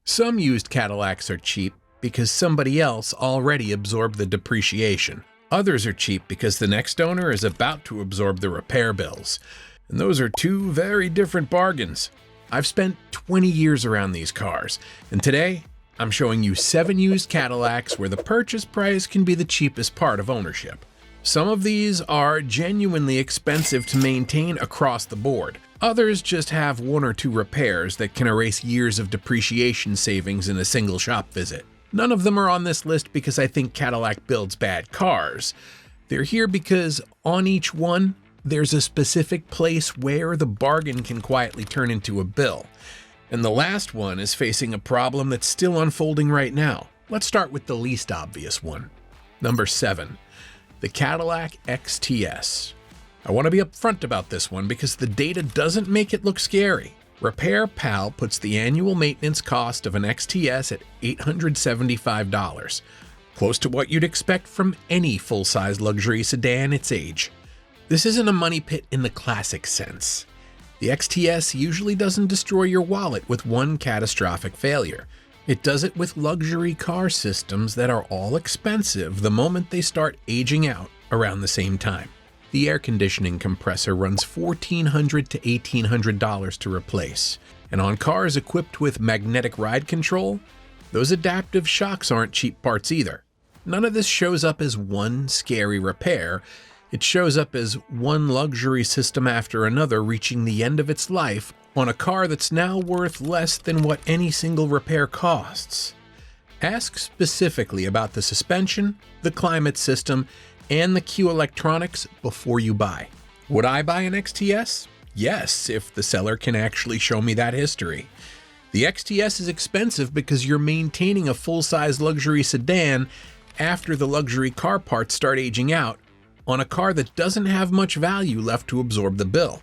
Some used Cadillacs are cheap because somebody else already absorbed the depreciation. Others are cheap because the next owner is about to absorb the repair bills. And those are two very different bargains. I've spent 20 years around these cars, and today I'm showing you 7 used Cadillacs where the purchase price can be the cheapest part of ownership. Some of these are genuinely expensive to maintain across the board. Others just have 1 or 2 repairs that can erase years of depreciation savings in a single shop visit. None of them are on this list because I think Cadillac builds bad cars. They're here because on each one, there's a specific place where the bargain can quietly turn into a bill. And the last one is facing a problem that's still unfolding right now. Let's start with the least obvious one. Number 7, the Cadillac XTS. I want to be upfront about this one because the data doesn't make it look scary. Repair Pal puts the annual maintenance cost of an XTS at $875, close to what you'd expect from any full-size luxury sedan its age. This isn't a money pit in the classic sense. The XTS usually doesn't destroy your wallet with one catastrophic failure. It does it with luxury car systems that are all expensive the moment they start aging out around the same time. The air conditioning compressor runs $1,400 to $1,800 to replace, and on cars equipped with magnetic ride control, those adaptive shocks aren't cheap parts either. None of this shows up as one scary repair. It shows up as one luxury system after another reaching the end of its life on a car that's now worth less than what any single repair costs. Ask specifically about the suspension, the climate system, and the Q electronics before you buy. Would I buy an XTS? Yes, if the seller can actually show me that history. The XTS is expensive because you're maintaining a full-size luxury sedan after the luxury car parts start aging out on a car that doesn't have much value left to absorb the bill.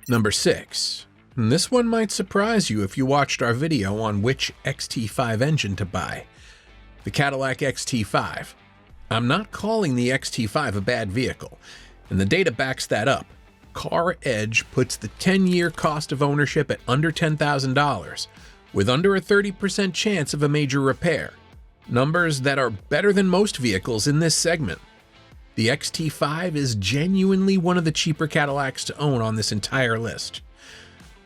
Number 6. And this one might surprise you if you watched our video on which XT5 engine to buy. The Cadillac XT5. I'm not calling the XT5 a bad vehicle, and the data backs that up. Car Edge puts the 10-year cost of ownership at under $10,000, with under a 30% chance of a major repair. Numbers that are better than most vehicles in this segment. The XT5 is genuinely one of the cheaper Cadillacs to own on this entire list.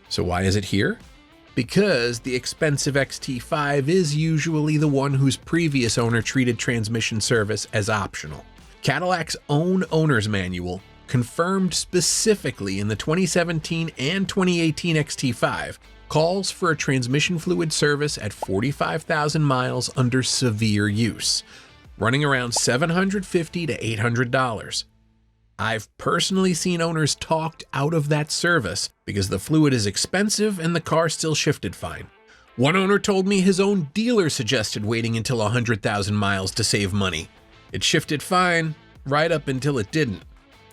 So why is it here? Because the expensive XT5 is usually the one whose previous owner treated transmission service as optional. Cadillac's own owner's manual, confirmed specifically in the 2017 and 2018 XT5, calls for a transmission fluid service at 45,000 miles under severe use, running around $750 to $800. I've personally seen owners talked out of that service because the fluid is expensive and the car still shifted fine. One owner told me his own dealer suggested waiting until 100,000 miles to save money. It shifted fine right up until it didn't.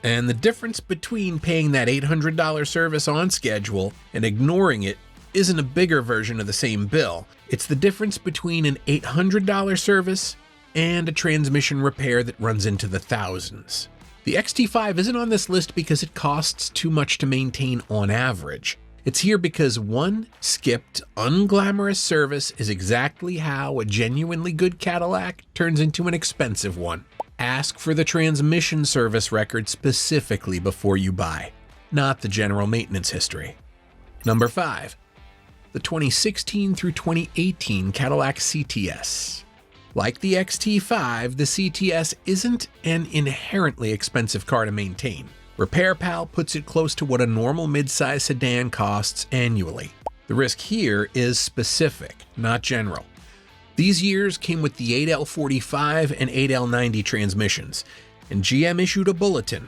And the difference between paying that $800 service on schedule and ignoring it isn't a bigger version of the same bill. It's the difference between an $800 service and a transmission repair that runs into the thousands. The XT5 isn't on this list because it costs too much to maintain on average. It's here because one skipped, unglamorous service is exactly how a genuinely good Cadillac turns into an expensive one. Ask for the transmission service record specifically before you buy, not the general maintenance history. Number 5. The 2016 through 2018 Cadillac CTS. Like the XT5, the CTS isn't an inherently expensive car to maintain. Repair Pal puts it close to what a normal midsize sedan costs annually. The risk here is specific, not general. These years came with the 8L45 and 8L90 transmissions, and GM issued a bulletin,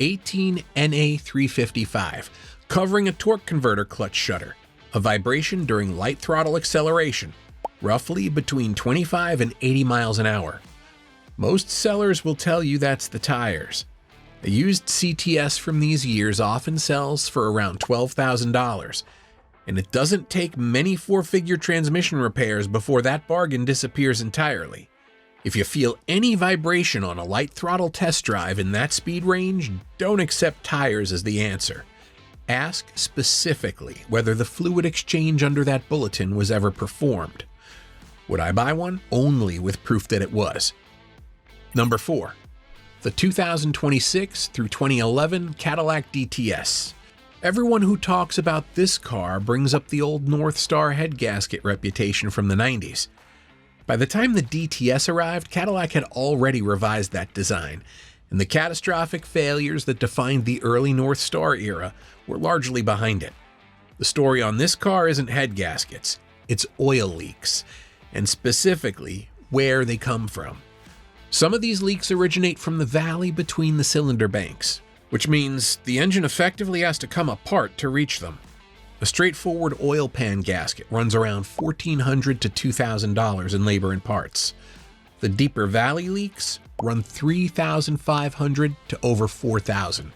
18NA355, covering a torque converter clutch shutter, a vibration during light throttle acceleration, roughly between 25 and 80 miles an hour. Most sellers will tell you that's the tires. A used CTS from these years often sells for around $12,000, and it doesn't take many 4-figure transmission repairs before that bargain disappears entirely. If you feel any vibration on a light throttle test drive in that speed range, don't accept tires as the answer. Ask specifically whether the fluid exchange under that bulletin was ever performed. Would I buy one? Only with proof that it was. Number 4. The 2026 through 2011 Cadillac DTS. Everyone who talks about this car brings up the old North Star head gasket reputation from the 90s. By the time the DTS arrived, Cadillac had already revised that design, and the catastrophic failures that defined the early North Star era were largely behind it. The story on this car isn't head gaskets, it's oil leaks, and specifically where they come from. Some of these leaks originate from the valley between the cylinder banks, which means the engine effectively has to come apart to reach them. A straightforward oil pan gasket runs around $1,400 to $2,000 in labor and parts. The deeper valley leaks run $3,500 to over $4,000.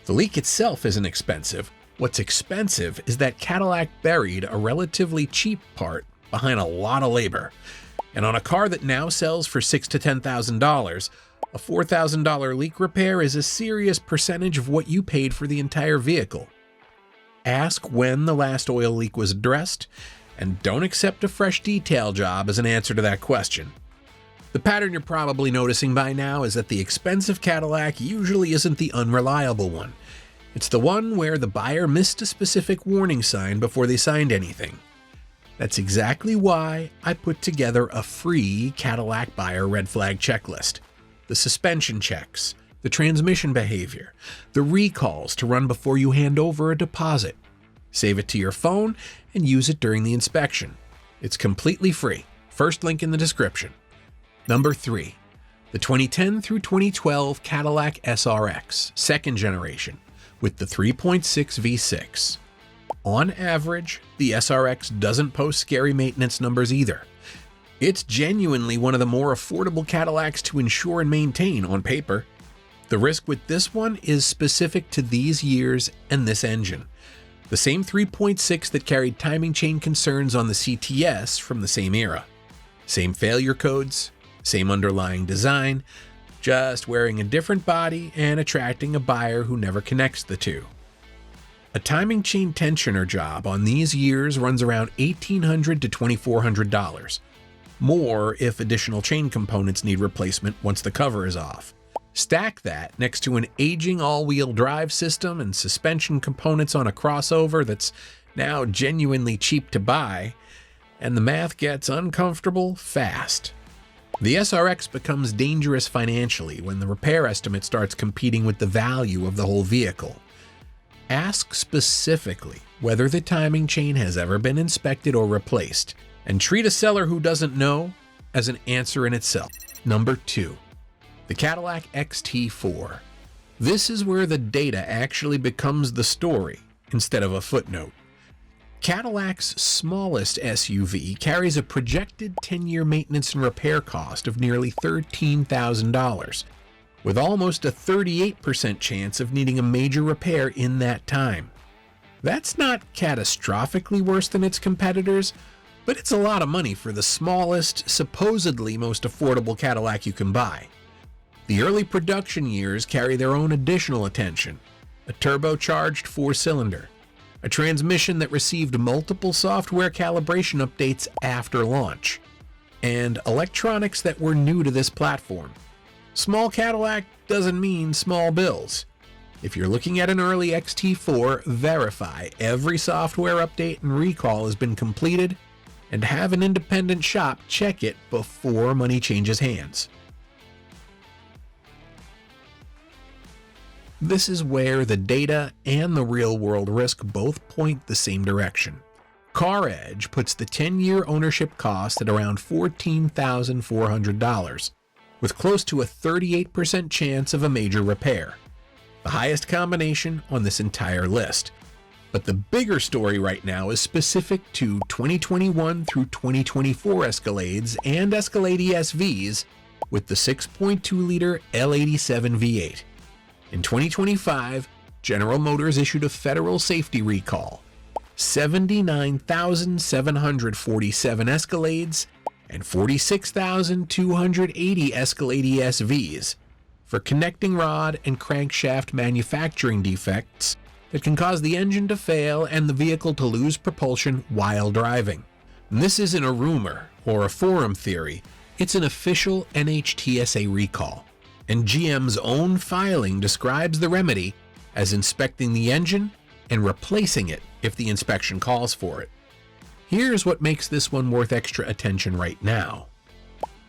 The leak itself isn't expensive. What's expensive is that Cadillac buried a relatively cheap part behind a lot of labor. And on a car that now sells for $6,000 to $10,000, a $4,000 leak repair is a serious percentage of what you paid for the entire vehicle. Ask when the last oil leak was addressed, and don't accept a fresh detail job as an answer to that question. The pattern you're probably noticing by now is that the expensive Cadillac usually isn't the unreliable one. It's the one where the buyer missed a specific warning sign before they signed anything. That's exactly why I put together a free Cadillac buyer red flag checklist. The suspension checks, the transmission behavior, the recalls to run before you hand over a deposit. Save it to your phone and use it during the inspection. It's completely free. First link in the description. Number 3. The 2010 through 2012 Cadillac SRX, second generation, with the 3.6 V6. On average, the SRX doesn't post scary maintenance numbers either. It's genuinely one of the more affordable Cadillacs to insure and maintain on paper. The risk with this one is specific to these years and this engine. The same 3.6 that carried timing chain concerns on the CTS from the same era. Same failure codes, same underlying design, just wearing a different body and attracting a buyer who never connects the two. A timing chain tensioner job on these years runs around $1,800 to $2,400. More if additional chain components need replacement once the cover is off. Stack that next to an aging all-wheel drive system and suspension components on a crossover that's now genuinely cheap to buy, and the math gets uncomfortable fast. The SRX becomes dangerous financially when the repair estimate starts competing with the value of the whole vehicle. Ask specifically whether the timing chain has ever been inspected or replaced, and treat a seller who doesn't know as an answer in itself. Number 2. The Cadillac XT4. This is where the data actually becomes the story instead of a footnote. Cadillac's smallest SUV carries a projected 10-year maintenance and repair cost of nearly $13,000, with almost a 38% chance of needing a major repair in that time. That's not catastrophically worse than its competitors, but it's a lot of money for the smallest, supposedly most affordable Cadillac you can buy. The early production years carry their own additional attention. A turbocharged 4-cylinder, a transmission that received multiple software calibration updates after launch, and electronics that were new to this platform. Small Cadillac doesn't mean small bills. If you're looking at an early XT4, verify every software update and recall has been completed, and have an independent shop check it before money changes hands. This is where the data and the real-world risk both point the same direction. CarEdge puts the 10-year ownership cost at around $14,400, with close to a 38% chance of a major repair, the highest combination on this entire list. But the bigger story right now is specific to 2021 through 2024 Escalades and Escalade ESVs with the 6.2-liter L87 V8. In 2025, General Motors issued a federal safety recall. 79,747 Escalades and 46,280 Escalade ESVs for connecting rod and crankshaft manufacturing defects that can cause the engine to fail and the vehicle to lose propulsion while driving. And this isn't a rumor or a forum theory. It's an official NHTSA recall, and GM's own filing describes the remedy as inspecting the engine and replacing it if the inspection calls for it. Here's what makes this one worth extra attention right now.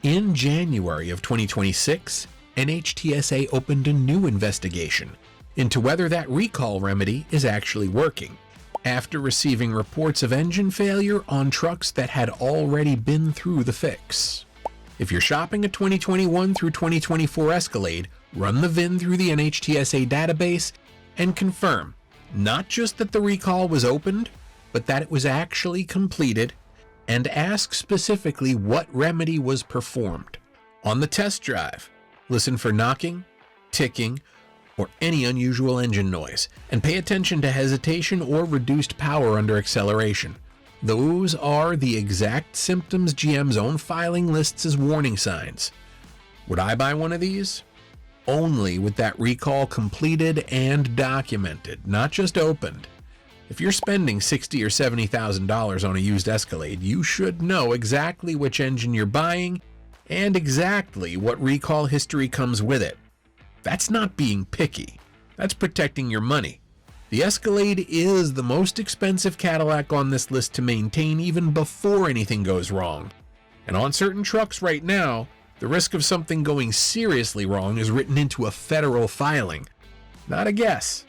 In January of 2026, NHTSA opened a new investigation into whether that recall remedy is actually working, after receiving reports of engine failure on trucks that had already been through the fix. If you're shopping a 2021 through 2024 Escalade, run the VIN through the NHTSA database and confirm not just that the recall was opened, but that it was actually completed, and ask specifically what remedy was performed. On the test drive, listen for knocking, ticking, or any unusual engine noise, and pay attention to hesitation or reduced power under acceleration. Those are the exact symptoms GM's own filing lists as warning signs. Would I buy one of these? Only with that recall completed and documented, not just opened. If you're spending $60,000 or $70,000 on a used Escalade, you should know exactly which engine you're buying and exactly what recall history comes with it. That's not being picky. That's protecting your money. The Escalade is the most expensive Cadillac on this list to maintain even before anything goes wrong. And on certain trucks right now, the risk of something going seriously wrong is written into a federal filing. Not a guess.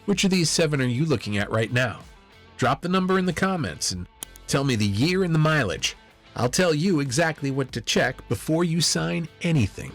Which of these 7 are you looking at right now? Drop the number in the comments and tell me the year and the mileage. I'll tell you exactly what to check before you sign anything.